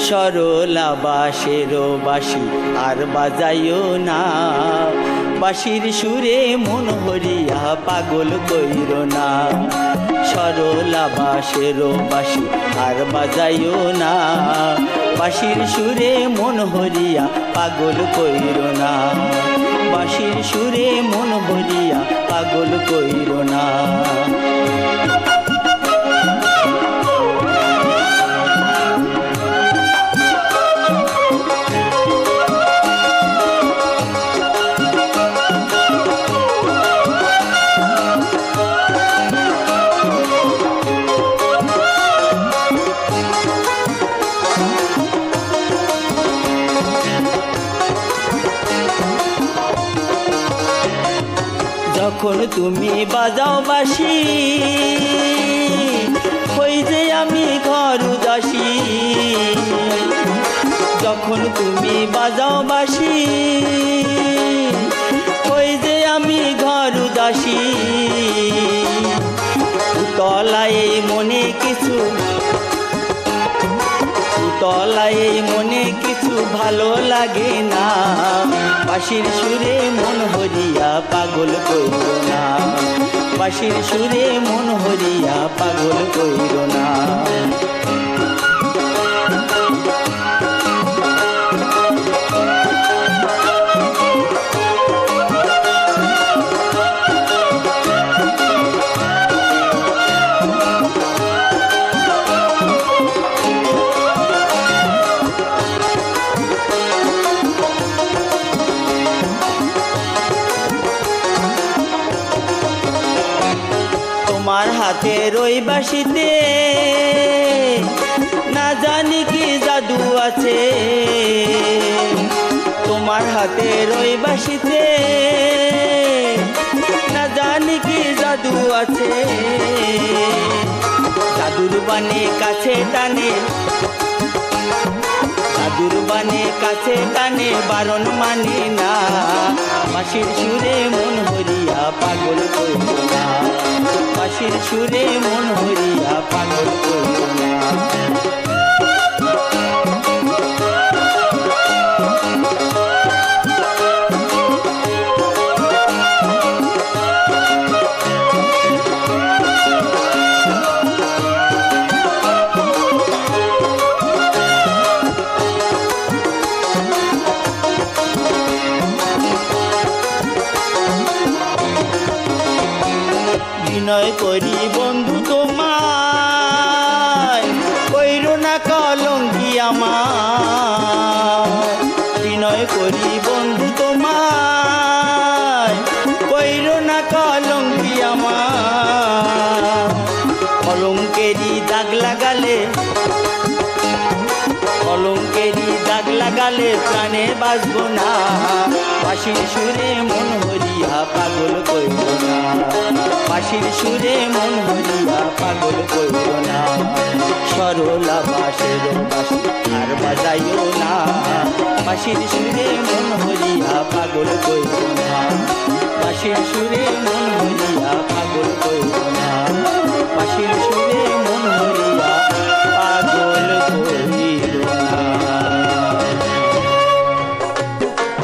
সরলা বাঁশের বাঁশি আর বাজাইও না, বাঁশির সুরে মন হরিয়া পাগল কইরো না। সরলা বাঁশের বাঁশি আর বাজাইও না, বাঁশির সুরে মন হরিয়া পাগল কইরো না, বাঁশির সুরে মন হরিয়া পাগল কইরো না। যখন তুমি বাজাও বাঁশি, হই যে আমি ঘর উদাসী। যখন তুমি বাজাও বাঁশি, হই যে আমি ঘর উদাসী। তলায় মনে কিছু, তলায় মনে কিছু ভালো লাগে না, বাঁশির সুরে মন হরিয়া পাগল কইরো না, বাঁশির সুরে মন হরিয়া পাগল কইরো না। তোমার হাতের ওই বাঁশিতে না জানি কি জাদু আছে, তোমার হাতের ওই বাঁশিতে না জানি কি জাদু আছে। জাদুর বানে কাছে টানে, জাদুর বানে কাছে টানে বারণ মানে না, বাঁশির সুরে মন হরিয়া পাগল কইরো না, বাঁশির সুরে মন হরিয়া পাগল কইরো না। বিনয় করি বন্ধু তোমায়, কইরো না কলঙ্কি আমার। বিনয় করি বন্ধু তোমায়, কইরো না কলঙ্কি আমার। কলঙ্কেরই দাগ লাগালে, কলঙ্কেরই দাগ লাগালে প্রাণে বাঁচবো না, বাঁশির সুরে মন হরিয়া পাগল কইরো না, বাঁশির সুরে মন হরিয়া পাগল কইরো না। সরলা বাঁশের বাঁশি আর বাজাইও না, বাঁশির সুরে মন হরিয়া পাগল কইরো না, বাঁশির সুরে মন হরিয়া পাগল কইরো না, বাঁশির সুরে মন হরিয়া